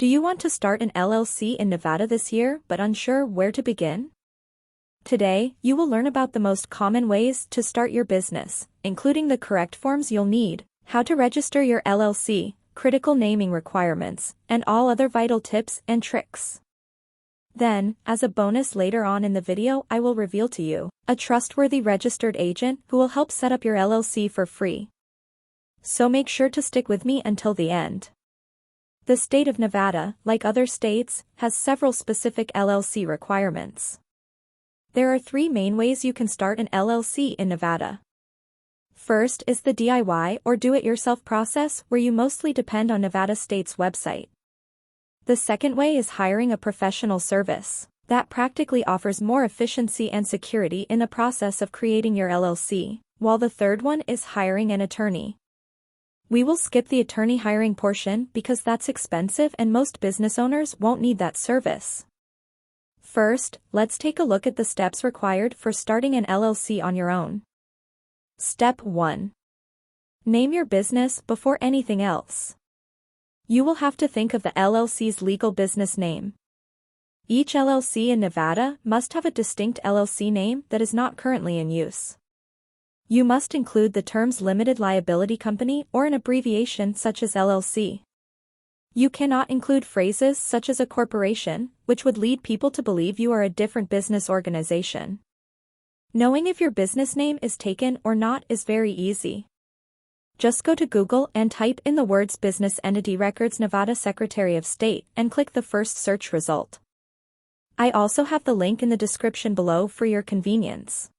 Do you want to start an LLC in Nevada this year but unsure where to begin? Today, you will learn about the most common ways to start your business, including the correct forms you'll need, how to register your LLC, critical naming requirements, and all other vital tips and tricks. Then, as a bonus later on in the video, I will reveal to you a trustworthy registered agent who will help set up your LLC for free. So make sure to stick with me until the end. The state of Nevada, like other states, has several specific LLC requirements. There are 3 main ways you can start an LLC in Nevada. First is the DIY or do-it-yourself process, where you mostly depend on Nevada State's website. The second way is hiring a professional service that practically offers more efficiency and security in the process of creating your LLC, while the third one is hiring an attorney. We will skip the attorney hiring portion because that's expensive and most business owners won't need that service. First, let's take a look at the steps required for starting an LLC on your own. Step 1. Name your business before anything else. You will have to think of the LLC's legal business name. Each LLC in Nevada must have a distinct LLC name that is not currently in use. You must include the terms limited liability company or an abbreviation such as LLC. You cannot include phrases such as a corporation, which would lead people to believe you are a different business organization. Knowing if your business name is taken or not is very easy. Just go to Google and type in the words Business Entity Records Nevada Secretary of State and click the first search result. I also have the link in the description below for your convenience.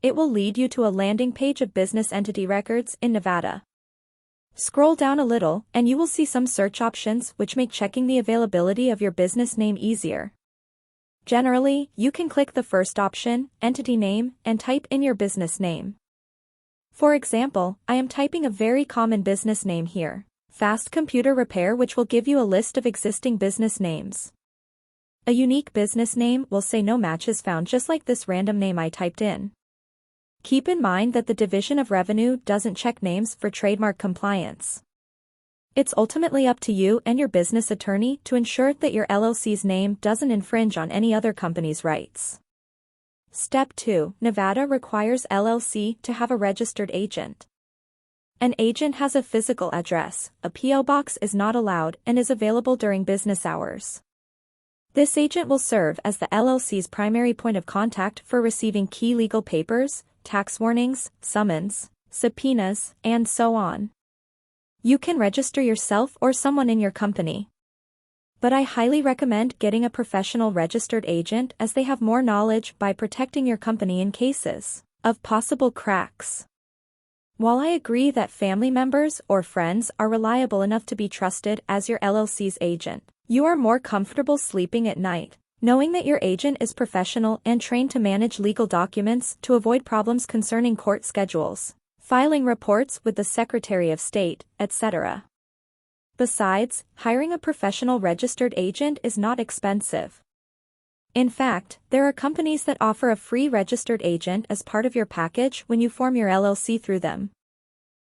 It will lead you to a landing page of Business Entity Records in Nevada. Scroll down a little and you will see some search options which make checking the availability of your business name easier. Generally, you can click the first option, Entity Name, and type in your business name. For example, I am typing a very common business name here, Fast Computer Repair, which will give you a list of existing business names. A unique business name will say no matches found, just like this random name I typed in. Keep in mind that the Division of Revenue doesn't check names for trademark compliance. It's ultimately up to you and your business attorney to ensure that your LLC's name doesn't infringe on any other company's rights. Step 2. Nevada requires LLC to have a registered agent. An agent has a physical address, a P.O. box is not allowed, and is available during business hours. This agent will serve as the LLC's primary point of contact for receiving key legal papers, tax warnings, summons, subpoenas, and so on. You can register yourself or someone in your company. But I highly recommend getting a professional registered agent, as they have more knowledge by protecting your company in cases of possible cracks. While I agree that family members or friends are reliable enough to be trusted as your LLC's agent, you are more comfortable sleeping at night knowing that your agent is professional and trained to manage legal documents to avoid problems concerning court schedules, filing reports with the Secretary of State, etc. Besides, hiring a professional registered agent is not expensive. In fact, there are companies that offer a free registered agent as part of your package when you form your LLC through them.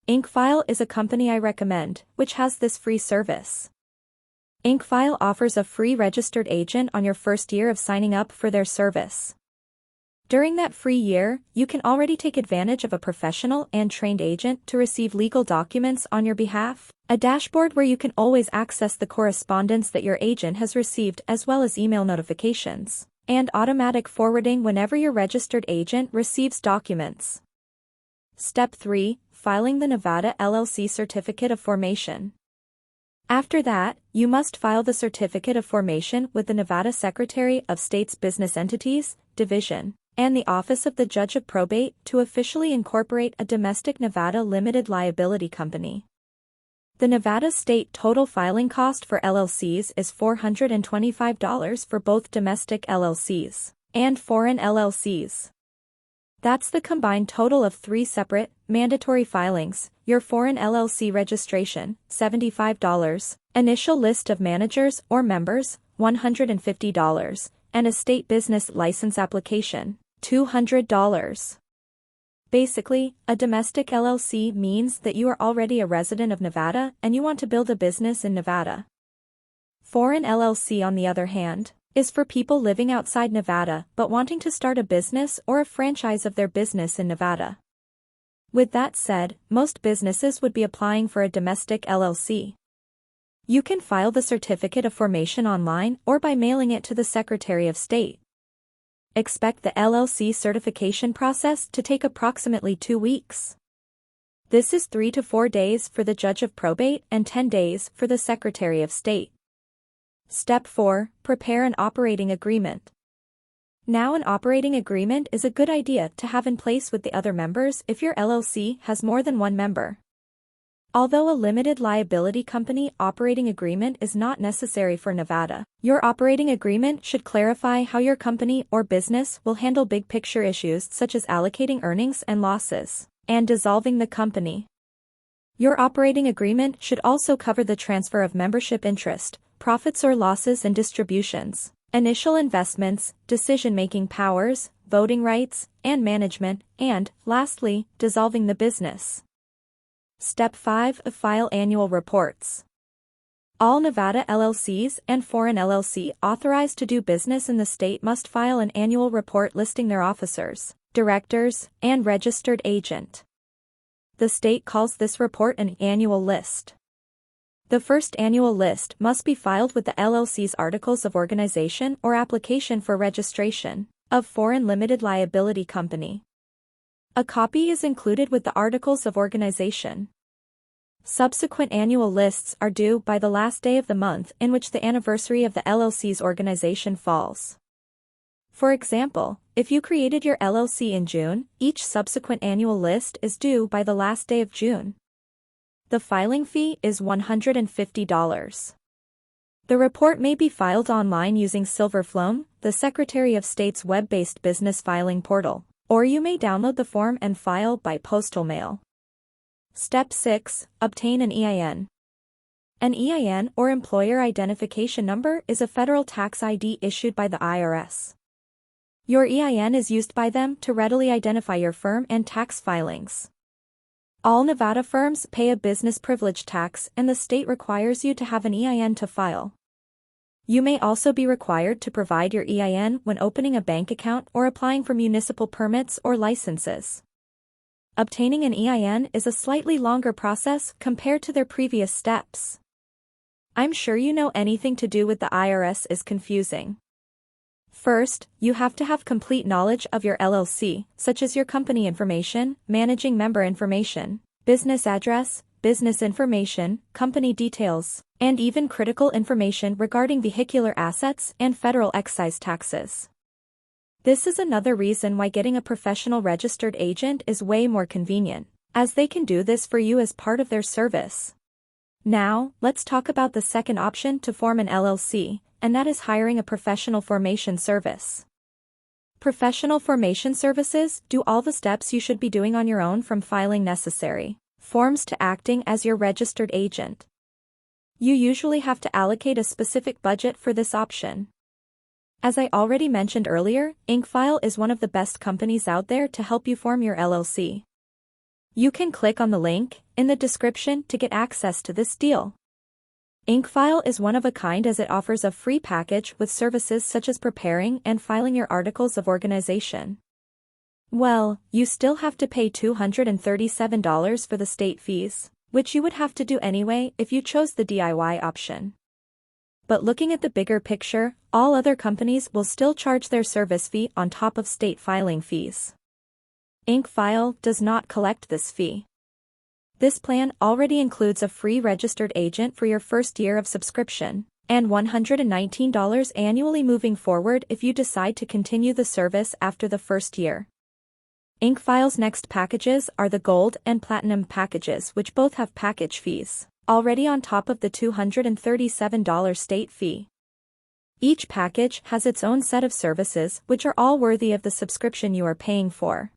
InkFile is a company I recommend, which has this free service. InkFile offers a free registered agent on your first year of signing up for their service. During that free year, you can already take advantage of a professional and trained agent to receive legal documents on your behalf, a dashboard where you can always access the correspondence that your agent has received, as well as email notifications, and automatic forwarding whenever your registered agent receives documents. Step 3. Filing the Nevada LLC Certificate of Formation. After that, you must file the Certificate of Formation with the Nevada Secretary of State's Business Entities Division and the Office of the Judge of Probate to officially incorporate a domestic Nevada limited liability company. The Nevada state total filing cost for LLCs is $425 for both domestic LLCs and foreign LLCs. That's the combined total of 3 separate, mandatory filings: your foreign LLC registration, $75, initial list of managers or members, $150, and a state business license application, $200. Basically, a domestic LLC means that you are already a resident of Nevada and you want to build a business in Nevada. Foreign LLC, on the other hand, is for people living outside Nevada but wanting to start a business or a franchise of their business in Nevada. With that said, most businesses would be applying for a domestic LLC. You can file the certificate of formation online or by mailing it to the Secretary of State. Expect the LLC certification process to take approximately 2 weeks. This is 3 to 4 days for the Judge of Probate and 10 days for the Secretary of State. Step 4. Prepare an operating agreement. Now, an operating agreement is a good idea to have in place with the other members if your LLC has more than one member. Although a limited liability company operating agreement is not necessary for Nevada, your operating agreement should clarify how your company or business will handle big picture issues such as allocating earnings and losses, and dissolving the company. Your operating agreement should also cover the transfer of membership interest, profits or losses and distributions, initial investments, decision-making powers, voting rights, and management, and, lastly, dissolving the business. Step 5. File annual reports. All Nevada LLCs and foreign LLC authorized to do business in the state must file an annual report listing their officers, directors, and registered agent. The state calls this report an annual list. The first annual list must be filed with the LLC's Articles of Organization or application for registration of foreign limited liability company. A copy is included with the Articles of Organization. Subsequent annual lists are due by the last day of the month in which the anniversary of the LLC's organization falls. For example, if you created your LLC in June, each subsequent annual list is due by the last day of June. The filing fee is $150. The report may be filed online using Silverflome, the Secretary of State's web-based business filing portal, or you may download the form and file by postal mail. Step 6. Obtain an EIN. An EIN, or Employer Identification Number, is a federal tax ID issued by the IRS. Your EIN is used by them to readily identify your firm and tax filings. All Nevada firms pay a business privilege tax, and the state requires you to have an EIN to file. You may also be required to provide your EIN when opening a bank account or applying for municipal permits or licenses. Obtaining an EIN is a slightly longer process compared to their previous steps. I'm sure you know anything to do with the IRS is confusing. First, you have to have complete knowledge of your LLC, such as your company information, managing member information, business address, business information, company details, and even critical information regarding vehicular assets and federal excise taxes. This is another reason why getting a professional registered agent is way more convenient, as they can do this for you as part of their service. Now, let's talk about the second option to form an LLC, and that is hiring a professional formation service. Professional formation services do all the steps you should be doing on your own, from filing necessary forms to acting as your registered agent. You usually have to allocate a specific budget for this option. As I already mentioned earlier, IncFile is one of the best companies out there to help you form your LLC. You can click on the link in the description to get access to this deal. IncFile is one of a kind as it offers a free package with services such as preparing and filing your Articles of Organization. Well, you still have to pay $237 for the state fees, which you would have to do anyway if you chose the DIY option. But looking at the bigger picture, all other companies will still charge their service fee on top of state filing fees. IncFile does not collect this fee. This plan already includes a free registered agent for your first year of subscription, and $119 annually moving forward if you decide to continue the service after the first year. IncFile's next packages are the Gold and Platinum packages, which both have package fees already on top of the $237 state fee. Each package has its own set of services which are all worthy of the subscription you are paying for.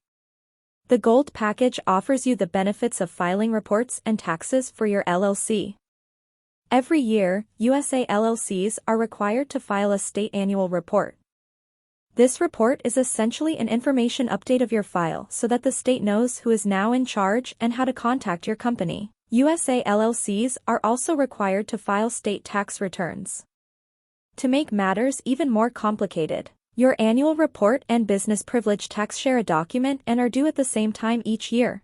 The Gold package offers you the benefits of filing reports and taxes for your LLC. Every year, USA LLCs are required to file a state annual report. This report is essentially an information update of your file so that the state knows who is now in charge and how to contact your company. USA LLCs are also required to file state tax returns. To make matters even more complicated, your annual report and business privilege tax share a document and are due at the same time each year.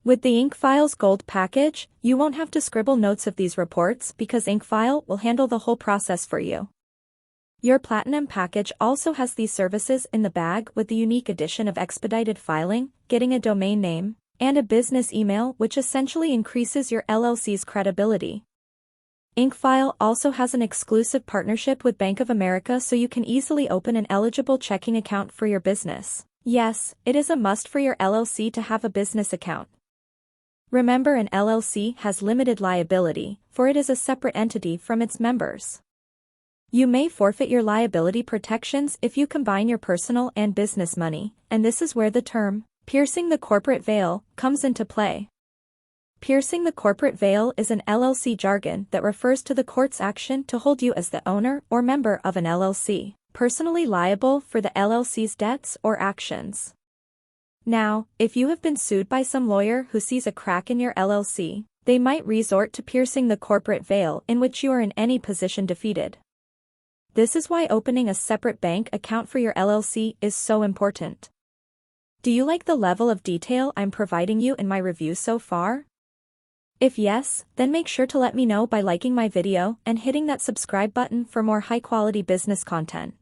With the IncFile's Gold package, you won't have to scribble notes of these reports because IncFile will handle the whole process for you. Your Platinum package also has these services in the bag with the unique addition of expedited filing, getting a domain name, and a business email which essentially increases your LLC's credibility. IncFile also has an exclusive partnership with Bank of America so you can easily open an eligible checking account for your business. Yes, it is a must for your LLC to have a business account. Remember, an LLC has limited liability, for it is a separate entity from its members. You may forfeit your liability protections if you combine your personal and business money, and this is where the term, piercing the corporate veil, comes into play. Piercing the corporate veil is an LLC jargon that refers to the court's action to hold you as the owner or member of an LLC, personally liable for the LLC's debts or actions. Now, if you have been sued by some lawyer who sees a crack in your LLC, they might resort to piercing the corporate veil in which you are in any position defeated. This is why opening a separate bank account for your LLC is so important. Do you like the level of detail I'm providing you in my review so far? If yes, then make sure to let me know by liking my video and hitting that subscribe button for more high-quality business content.